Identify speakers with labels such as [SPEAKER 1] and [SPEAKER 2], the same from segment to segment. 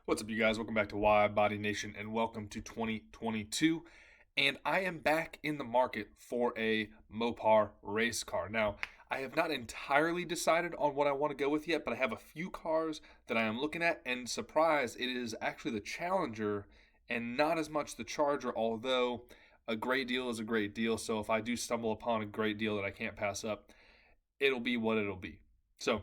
[SPEAKER 1] What's up, you guys? Welcome back to WideBody Nation and welcome to 2022. And I am back in the market for a MOPAR race car. Now, I have not entirely decided on what I want to go with yet, but I have a few cars that I am looking at, and surprise, it is actually the Challenger and not as much the Charger, although a great deal is a great deal. So if I do stumble upon a great deal that I can't pass up, it'll be what it'll be. So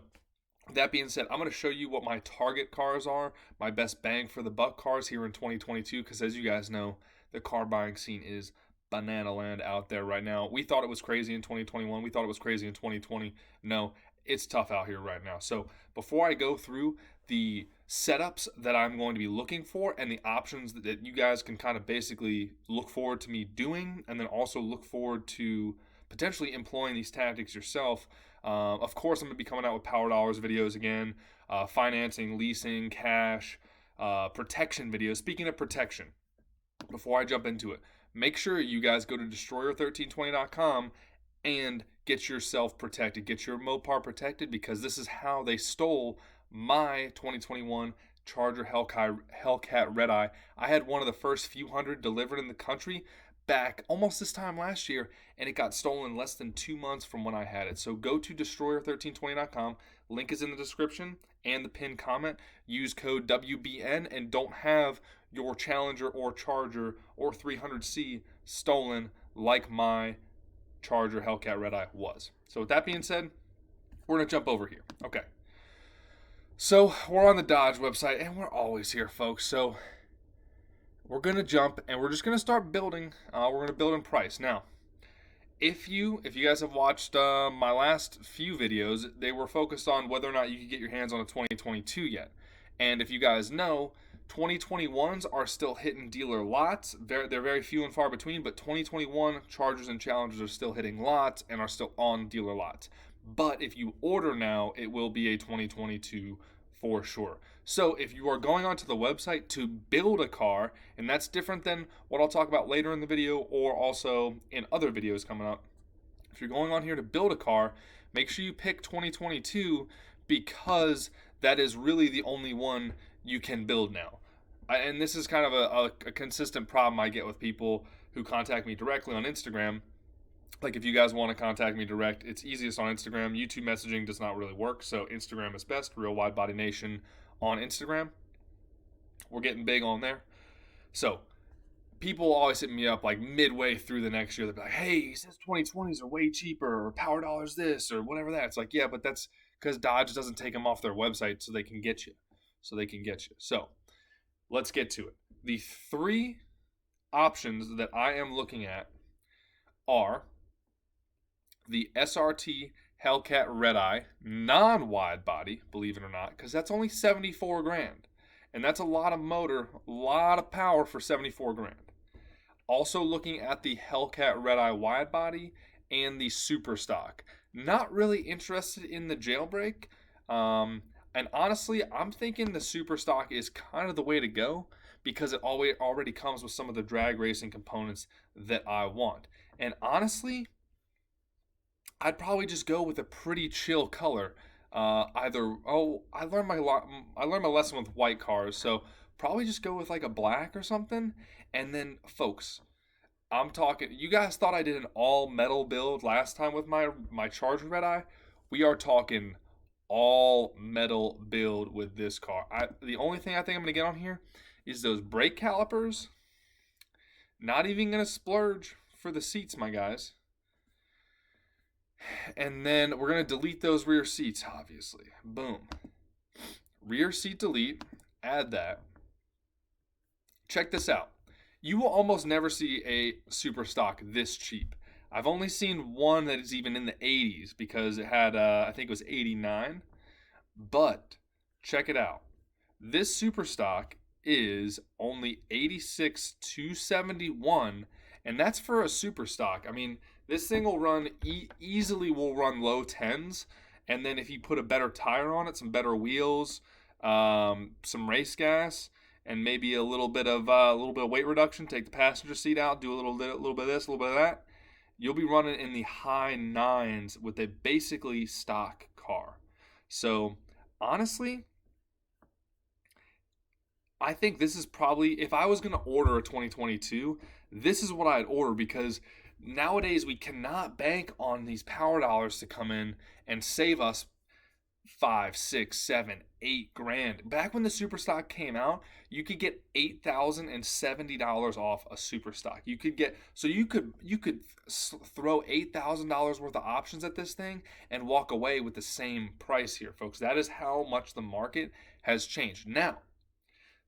[SPEAKER 1] that being said, I'm going to show you what my target cars are, my best bang for the buck cars here in 2022, because as you guys know, the car buying scene is banana land out there right now. We thought it was crazy in 2021. We thought it was crazy in 2020. No, it's tough out here right now. So before I go through the setups that I'm going to be looking for and the options that you guys can kind of basically look forward to me doing, and then also look forward to potentially employing these tactics yourself. Of course, I'm going to be coming out with Power Dollars videos again, financing, leasing, cash, protection videos. Speaking of protection, before I jump into it, make sure you guys go to destroyer1320.com and get yourself protected. Get your Mopar protected, because this is how they stole my 2021 Charger Hellcat REDEYE. I had one of the first few hundred delivered in the country back almost this time last year, and it got stolen less than 2 months from when I had it. So go to destroyer1320.com. Link is in the description and the pinned comment. Use code WBN and don't have your Challenger or Charger or 300C stolen like my Charger Hellcat REDEYE was. So with that being said, we're going to jump over here. Okay. So we're on the Dodge website, and we're always here, folks. So we're going to jump, and we're just going to start building. We're going to build in price. Now, if you guys have watched my last few videos, they were focused on whether or not you could get your hands on a 2022 yet. And if you guys know, 2021s are still hitting dealer lots. They're very few and far between, but 2021 Chargers and Challengers are still hitting lots and are still on dealer lots. But if you order now, it will be a 2022 for sure. So if you are going onto the website to build a car, and that's different than what I'll talk about later in the video or also in other videos coming up. If you're going on here to build a car, make sure you pick 2022, because that is really the only one you can build now. And this is kind of a consistent problem I get with people who contact me directly on Instagram. Like, if you guys want to contact me direct, it's easiest on Instagram. YouTube messaging does not really work, so Instagram is best. Real WideBody Nation on Instagram. We're getting big on there. So people always hit me up like midway through the next year. They'll be like, hey, he says 2020s are way cheaper, or Power Dollars this, or whatever that. It's like, yeah, but that's because Dodge doesn't take them off their website so they can get you. So let's get to it. The three options that I am looking at are the SRT Hellcat REDEYE non-wide body, believe it or not, because that's only 74 grand. And that's a lot of motor, a lot of power for 74 grand. Also looking at the Hellcat REDEYE wide body and the super stock. Not really interested in the jailbreak. And honestly, I'm thinking the super stock is kind of the way to go, because it already comes with some of the drag racing components that I want. And honestly, I'd probably just go with a pretty chill color. I learned my lesson with white cars, so probably just go with like a black or something. And then, folks, I'm talking. You guys thought I did an all metal build last time with my Charger REDEYE. We are talking all metal build with this car. The only thing I think I'm gonna get on here is those brake calipers. Not even gonna splurge for the seats, my guys. And then we're going to delete those rear seats, obviously. Boom. Rear seat delete. Add that. Check this out. You will almost never see a super stock this cheap. I've only seen one that is even in the 80s, because it had, I think it was 89. But check it out. This super stock is only 86,271, and that's for a super stock. I mean, this thing will run easily low tens, and then if you put a better tire on it, some better wheels, some race gas, and maybe a little bit of weight reduction, take the passenger seat out, do a little bit of this, a little bit of that, you'll be running in the high nines with a basically stock car. So honestly, I think this is probably, if I was going to order a 2022, this is what I'd order, because nowadays we cannot bank on these power dollars to come in and save us 5, 6, 7, 8 grand. Back when the super stock came out, you could get $8,070 off a super stock. You could get, so you could throw $8,000 worth of options at this thing and walk away with the same price here, folks. That is how much the market has changed. Now,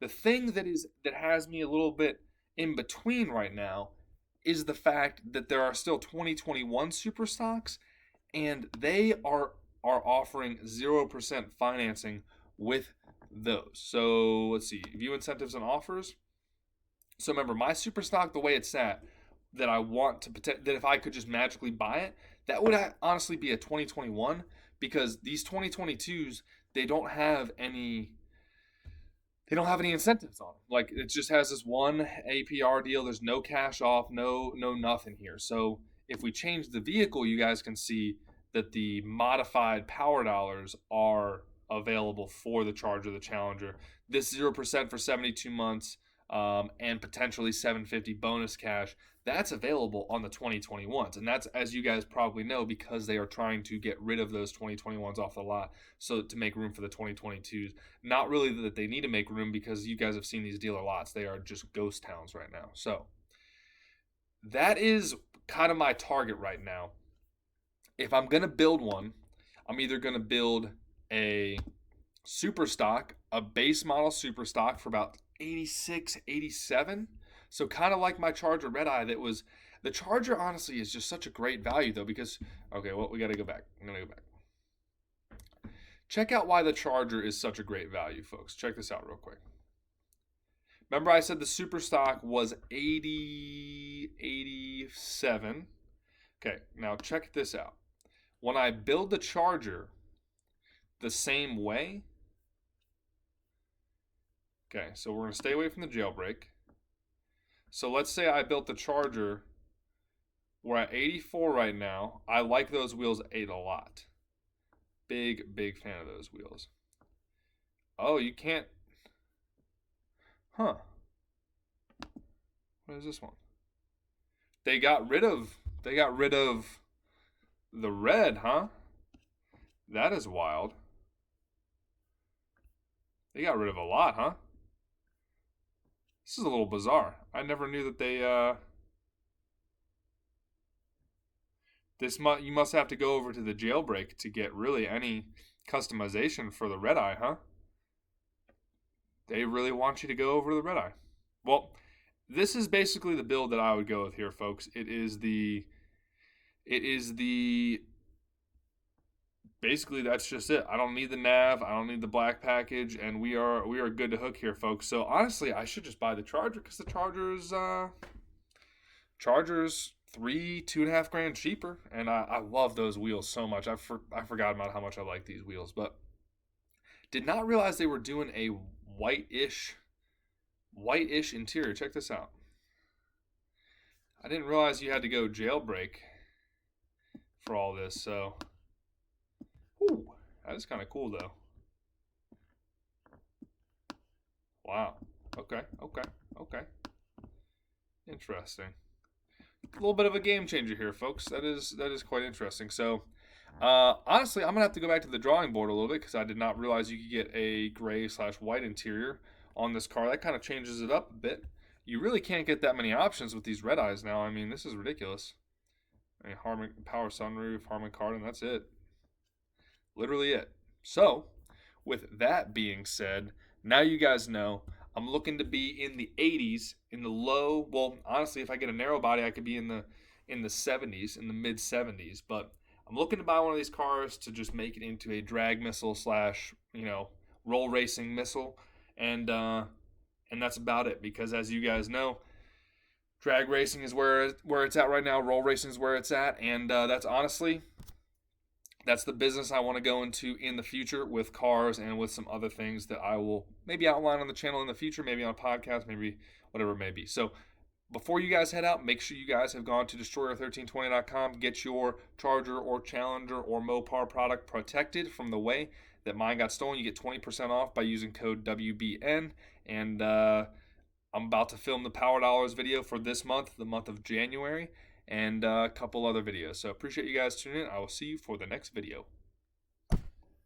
[SPEAKER 1] the thing that has me a little bit in between right now is the fact that there are still 2021 super stocks, and they are offering 0% financing with those. So let's see, view incentives and offers. So remember, my super stock, the way it's at, that I want to that if I could just magically buy it, that would honestly be a 2021, because these 2022s, they don't have any incentives on them. Like, it just has this one APR deal. There's no cash off, no nothing here. So if we change the vehicle, you guys can see that the modified power dollars are available for the Charger, the Challenger. This 0% for 72 months, and potentially 750 bonus cash. That's available on the 2021s, and that's, as you guys probably know, because they are trying to get rid of those 2021s off the lot, so to make room for the 2022s. Not really that they need to make room, because you guys have seen these dealer lots. They are just ghost towns right now. So that is kind of my target right now. If I'm going to build one, I'm either going to build a super stock, a base model super stock for about 86, 87. So kind of like my Charger Redeye. That was, the Charger honestly is just such a great value though, because, okay, well, we got to go back. I'm going to go back. Check out why the Charger is such a great value, folks. Check this out real quick. Remember I said the super stock was 80, 87. Okay, now check this out. When I build the Charger the same way, okay, so we're going to stay away from the jailbreak. So let's say I built the Charger. We're at 84 right now. I like those wheels a lot. Big fan of those wheels. Oh, you can't. Huh. What is this one? They got rid of the red, huh? That is wild. They got rid of a lot, huh? This is a little bizarre. I never knew that they you must have to go over to the jailbreak to get really any customization for the Redeye, huh? They really want you to go over to the Redeye. Well, this is basically the build that I would go with here, folks. It is the basically, that's just it. I don't need the nav, I don't need the black package, and we are good to hook here, folks. So honestly, I should just buy the Charger, because the Charger's 2.5 grand cheaper, and I love those wheels so much. I forgot about how much I like these wheels, but did not realize they were doing a white-ish interior. Check this out. I didn't realize you had to go jailbreak for all this, so ooh, that is kind of cool though. Wow. Okay. Interesting. A little bit of a game changer here, folks. That is quite interesting. So, honestly, I'm gonna have to go back to the drawing board a little bit, because I did not realize you could get a gray/white interior on this car. That kind of changes it up a bit. You really can't get that many options with these Redeyes now. I mean, this is ridiculous. I mean, Harman power sunroof, Harman Kardon, that's it. Literally it. So, with that being said, now you guys know I'm looking to be in the 80s, in the low. Well, honestly, if I get a narrow body, I could be in the 70s, in the mid 70s. But I'm looking to buy one of these cars to just make it into a drag missile / roll racing missile, and that's about it. Because as you guys know, drag racing is where it's at right now. Roll racing is where it's at, and that's the business I want to go into in the future with cars, and with some other things that I will maybe outline on the channel in the future, maybe on a podcast, maybe whatever it may be. So before you guys head out, make sure you guys have gone to destroyer1320.com. Get your Charger or Challenger or Mopar product protected from the way that mine got stolen, you get 20% off by using code WBN. And I'm about to film the Power Dollars video for this month, the month of January, and a couple other videos. So appreciate you guys tuning in. I will see you for the next video.